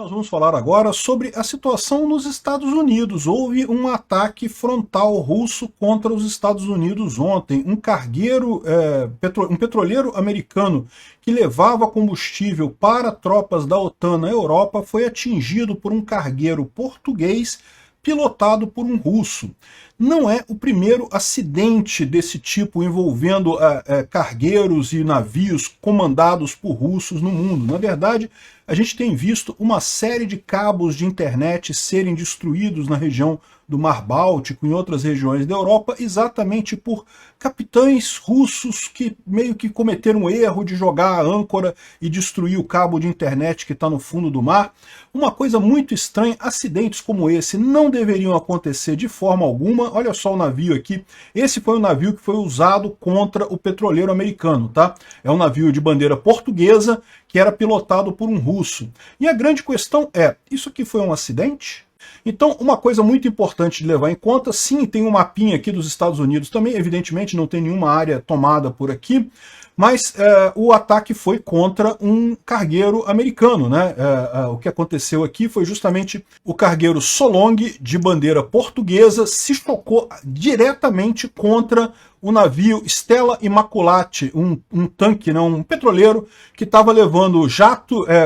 nós vamos falar agora sobre a situação nos Estados Unidos. Houve um ataque frontal russo contra os Estados Unidos ontem. Um cargueiro, um petroleiro americano que levava combustível para tropas da OTAN na Europa foi atingido por um cargueiro português pilotado por um russo. Não é o primeiro acidente desse tipo envolvendo cargueiros e navios comandados por russos no mundo. Na verdade, a gente tem visto uma série de cabos de internet serem destruídos na região do Mar Báltico, em outras regiões da Europa, exatamente por capitães russos que meio que cometeram o erro de jogar a âncora e destruir o cabo de internet que está no fundo do mar. Uma coisa muito estranha, acidentes como esse não deveriam acontecer de forma alguma. Olha só o navio aqui, esse foi o navio que foi usado contra o petroleiro americano, tá? É um navio de bandeira portuguesa que era pilotado por um russo. E a grande questão é, isso aqui foi um acidente? Então, uma coisa muito importante de levar em conta, sim, tem um mapinha aqui dos Estados Unidos também, evidentemente não tem nenhuma área tomada por aqui, mas o ataque foi contra um cargueiro americano, né? O que aconteceu aqui foi justamente o cargueiro Solong, de bandeira portuguesa, se chocou diretamente contra o navio Stella Immaculate, um tanque, né, um petroleiro que estava levando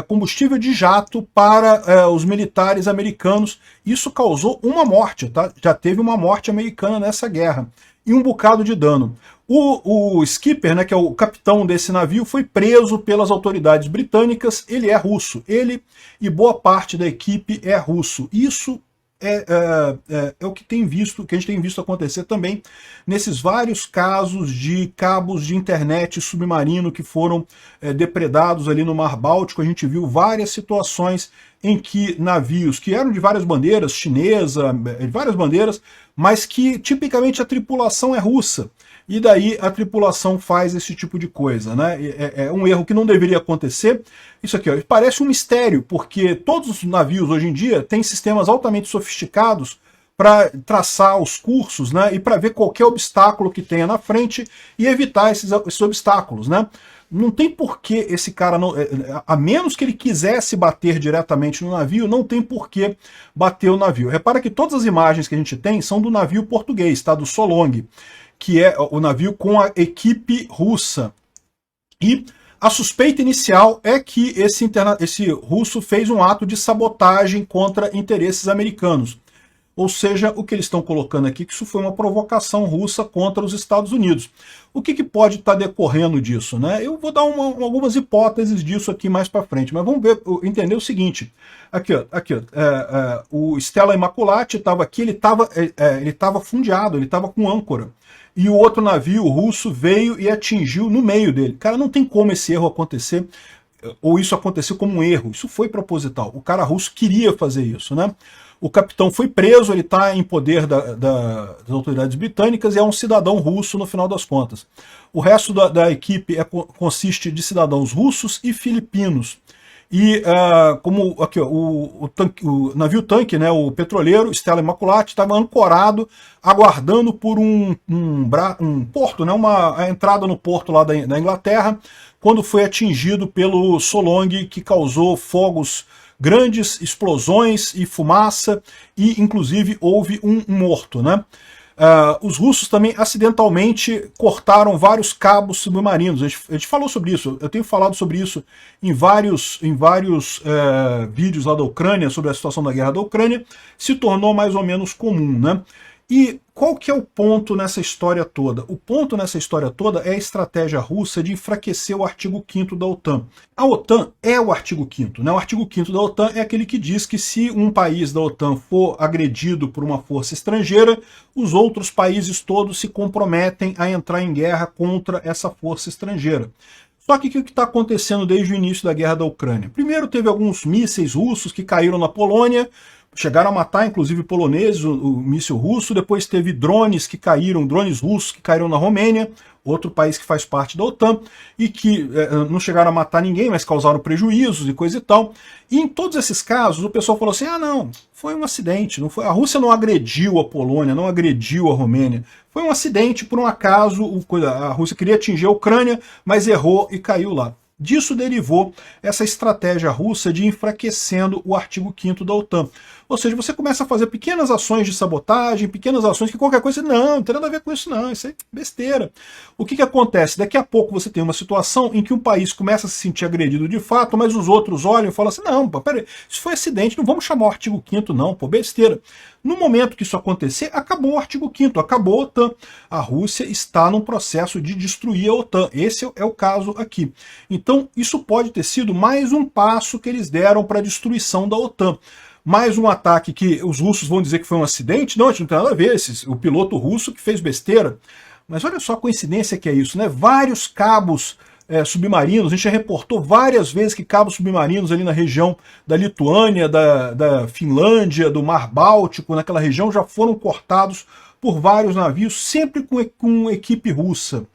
combustível de jato para os militares americanos. Isso causou uma morte, tá? Já teve uma morte americana nessa guerra e um bocado de dano. O skipper, né, que é o capitão desse navio, foi preso pelas autoridades britânicas. Ele é russo. Ele e boa parte da equipe é russo. Isso é o que a gente tem visto acontecer também nesses vários casos de cabos de internet submarino que foram depredados ali no Mar Báltico. A gente viu várias situações em que navios que eram de várias bandeiras, chinesa, de várias bandeiras, mas que tipicamente a tripulação é russa. E daí a tripulação faz esse tipo de coisa, né? É um erro que não deveria acontecer. Isso aqui, ó, parece um mistério, porque todos os navios hoje em dia têm sistemas altamente sofisticados para traçar os cursos, né? E para ver qualquer obstáculo que tenha na frente e evitar esses obstáculos, né? Não tem por que esse cara, a menos que ele quisesse bater diretamente no navio, não tem por que bater o navio. Repara que todas as imagens que a gente tem são do navio português, tá? Do Solong, que é o navio com a equipe russa. E a suspeita inicial é que esse russo fez um ato de sabotagem contra interesses americanos. Ou seja, o que eles estão colocando aqui, que isso foi uma provocação russa contra os Estados Unidos. O que pode estar decorrendo disso, né? Eu vou dar algumas hipóteses disso aqui mais para frente, mas vamos entender o seguinte. Aqui, ó, o Stella Immaculate estava aqui, ele estava fundeado, ele estava com âncora. E o outro navio russo veio e atingiu no meio dele. Cara, não tem como esse erro acontecer, ou isso aconteceu como um erro. Isso foi proposital. O cara russo queria fazer isso, né? O capitão foi preso, ele está em poder das autoridades britânicas e é um cidadão russo no final das contas. O resto da equipe consiste de cidadãos russos e filipinos. E como aqui, ó, o navio-tanque, né, o petroleiro Stella Immaculate, estava ancorado, aguardando por um porto, né, a entrada no porto lá da Inglaterra, quando foi atingido pelo Solong, que causou fogos, grandes explosões e fumaça, e inclusive houve um morto, né? Os russos também acidentalmente cortaram vários cabos submarinos. A gente falou sobre isso, eu tenho falado sobre isso em vários vídeos lá da Ucrânia, sobre a situação da guerra da Ucrânia. Se tornou mais ou menos comum, né? E qual que é o ponto nessa história toda? O ponto nessa história toda é a estratégia russa de enfraquecer o artigo 5º da OTAN. A OTAN é o artigo 5º, né? O artigo 5º da OTAN é aquele que diz que se um país da OTAN for agredido por uma força estrangeira, os outros países todos se comprometem a entrar em guerra contra essa força estrangeira. Só que o que está acontecendo desde o início da guerra da Ucrânia? Primeiro teve alguns mísseis russos que caíram na Polônia, chegaram a matar, inclusive, poloneses, o míssil russo. Depois teve drones russos que caíram na Romênia, outro país que faz parte da OTAN, e que não chegaram a matar ninguém, mas causaram prejuízos e coisa e tal. E em todos esses casos, o pessoal falou assim, não, foi um acidente, não foi, a Rússia não agrediu a Polônia, não agrediu a Romênia, foi um acidente, por um acaso, a Rússia queria atingir a Ucrânia, mas errou e caiu lá. Disso derivou essa estratégia russa de ir enfraquecendo o artigo 5º da OTAN. Ou seja, você começa a fazer pequenas ações de sabotagem, pequenas ações que qualquer coisa, não tem nada a ver com isso não, isso é besteira. O que acontece? Daqui a pouco você tem uma situação em que um país começa a se sentir agredido de fato, mas os outros olham e falam assim, não, peraí, isso foi acidente, não vamos chamar o artigo 5º não, pô, besteira. No momento que isso acontecer, acabou o artigo 5º, acabou a OTAN. A Rússia está num processo de destruir a OTAN. Esse é o caso aqui. Então, isso pode ter sido mais um passo que eles deram para a destruição da OTAN. Mais um ataque que os russos vão dizer que foi um acidente? Não, a gente não tem nada a ver, o piloto russo que fez besteira. Mas olha só a coincidência que é isso, né? Vários cabos submarinos, a gente já reportou várias vezes que cabos submarinos ali na região da Lituânia, da Finlândia, do Mar Báltico, naquela região, já foram cortados por vários navios, sempre com equipe russa.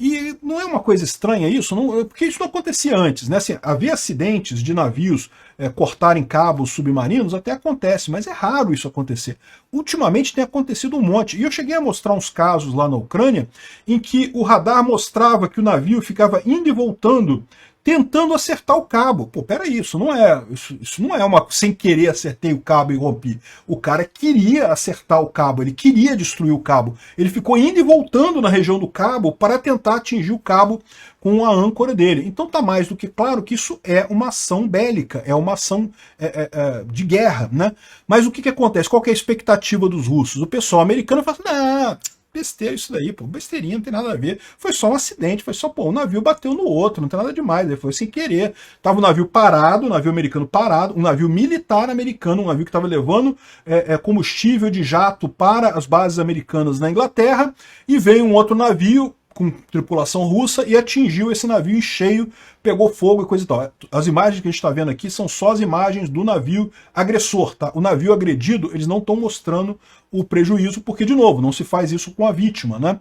E não é uma coisa estranha isso? Não, porque isso não acontecia antes, né? Assim, haver acidentes de navios cortarem cabos submarinos até acontece, mas é raro isso acontecer. Ultimamente tem acontecido um monte. E eu cheguei a mostrar uns casos lá na Ucrânia em que o radar mostrava que o navio ficava indo e voltando tentando acertar o cabo. Pô, peraí, isso não é uma sem querer acertei o cabo e rompi. O cara queria acertar o cabo, ele queria destruir o cabo. Ele ficou indo e voltando na região do cabo para tentar atingir o cabo com a âncora dele. Então tá mais do que claro que isso é uma ação bélica, é uma ação de guerra, né? Mas o que acontece? Qual que é a expectativa dos russos? O pessoal americano fala assim, não, besteira isso daí, pô, besteirinha, não tem nada a ver. Foi só um acidente, foi só, pô, um navio bateu no outro, não tem nada demais, foi sem querer. Tava um navio parado, um navio americano parado, um navio militar americano, um navio que estava levando combustível de jato para as bases americanas na Inglaterra, e veio um outro navio com tripulação russa e atingiu esse navio em cheio, pegou fogo e coisa e tal. As imagens que a gente está vendo aqui são só as imagens do navio agressor, tá? O navio agredido, eles não estão mostrando o prejuízo, porque, de novo, não se faz isso com a vítima, né?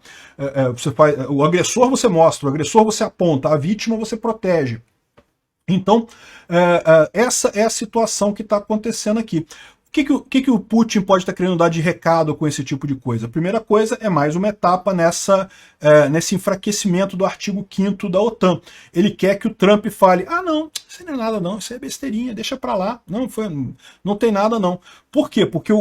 O agressor você mostra, o agressor você aponta, a vítima você protege. Então, essa é a situação que está acontecendo aqui. O que o Putin pode estar querendo dar de recado com esse tipo de coisa? A primeira coisa é mais uma etapa nesse enfraquecimento do artigo 5º da OTAN. Ele quer que o Trump fale, ah não, isso não é nada não, isso é besteirinha, deixa pra lá, não tem nada não. Por quê? Porque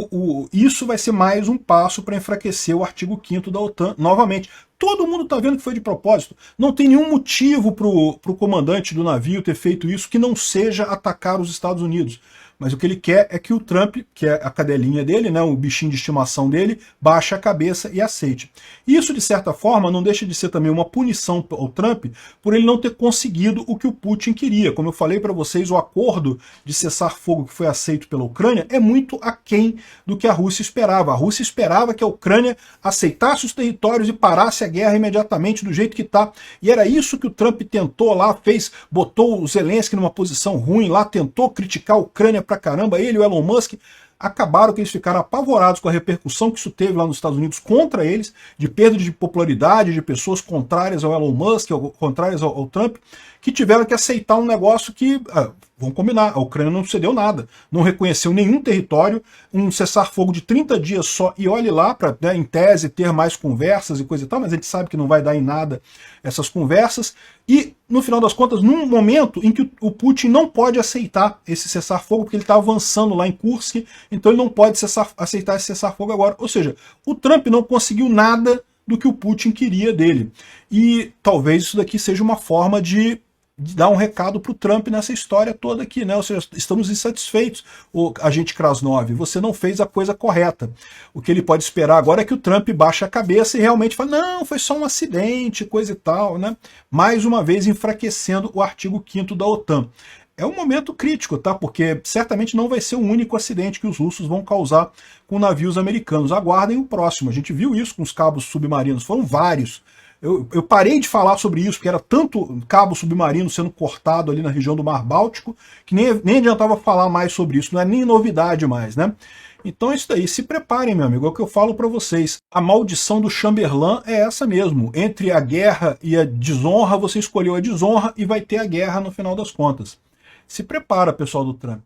isso vai ser mais um passo para enfraquecer o artigo 5º da OTAN novamente. Todo mundo está vendo que foi de propósito. Não tem nenhum motivo para o comandante do navio ter feito isso que não seja atacar os Estados Unidos. Mas o que ele quer é que o Trump, que é a cadelinha dele, né, o bichinho de estimação dele, baixe a cabeça e aceite. Isso, de certa forma, não deixa de ser também uma punição ao Trump por ele não ter conseguido o que o Putin queria. Como eu falei para vocês, o acordo de cessar-fogo que foi aceito pela Ucrânia é muito aquém do que a Rússia esperava. A Rússia esperava que a Ucrânia aceitasse os territórios e parasse a guerra imediatamente do jeito que está. E era isso que o Trump tentou lá, botou o Zelensky numa posição ruim lá, tentou criticar a Ucrânia pra caramba, ele e o Elon Musk, acabaram que eles ficaram apavorados com a repercussão que isso teve lá nos Estados Unidos contra eles, de perda de popularidade, de pessoas contrárias ao Elon Musk, contrárias ao Trump, que tiveram que aceitar um negócio que, vamos combinar, a Ucrânia não cedeu nada, não reconheceu nenhum território, um cessar-fogo de 30 dias só, e olhe lá, para, né, em tese, ter mais conversas e coisa e tal, mas a gente sabe que não vai dar em nada essas conversas, e, no final das contas, num momento em que o Putin não pode aceitar esse cessar-fogo, porque ele está avançando lá em Kursk, então ele não pode aceitar esse cessar-fogo agora. Ou seja, o Trump não conseguiu nada do que o Putin queria dele. E talvez isso daqui seja uma forma de dar um recado para o Trump nessa história toda aqui, né? Ou seja, estamos insatisfeitos, o agente Krasnov, você não fez a coisa correta. O que ele pode esperar agora é que o Trump baixe a cabeça e realmente fale, não, foi só um acidente, coisa e tal, né? Mais uma vez enfraquecendo o artigo 5º da OTAN. É um momento crítico, tá? Porque certamente não vai ser o único acidente que os russos vão causar com navios americanos. Aguardem o próximo. A gente viu isso com os cabos submarinos, foram vários. Eu parei de falar sobre isso, porque era tanto cabo submarino sendo cortado ali na região do Mar Báltico, que nem adiantava falar mais sobre isso, não é nem novidade mais, né? Então é isso daí, se preparem, meu amigo, é o que eu falo para vocês. A maldição do Chamberlain é essa mesmo. Entre a guerra e a desonra, você escolheu a desonra e vai ter a guerra no final das contas. Se prepara, pessoal do Trump.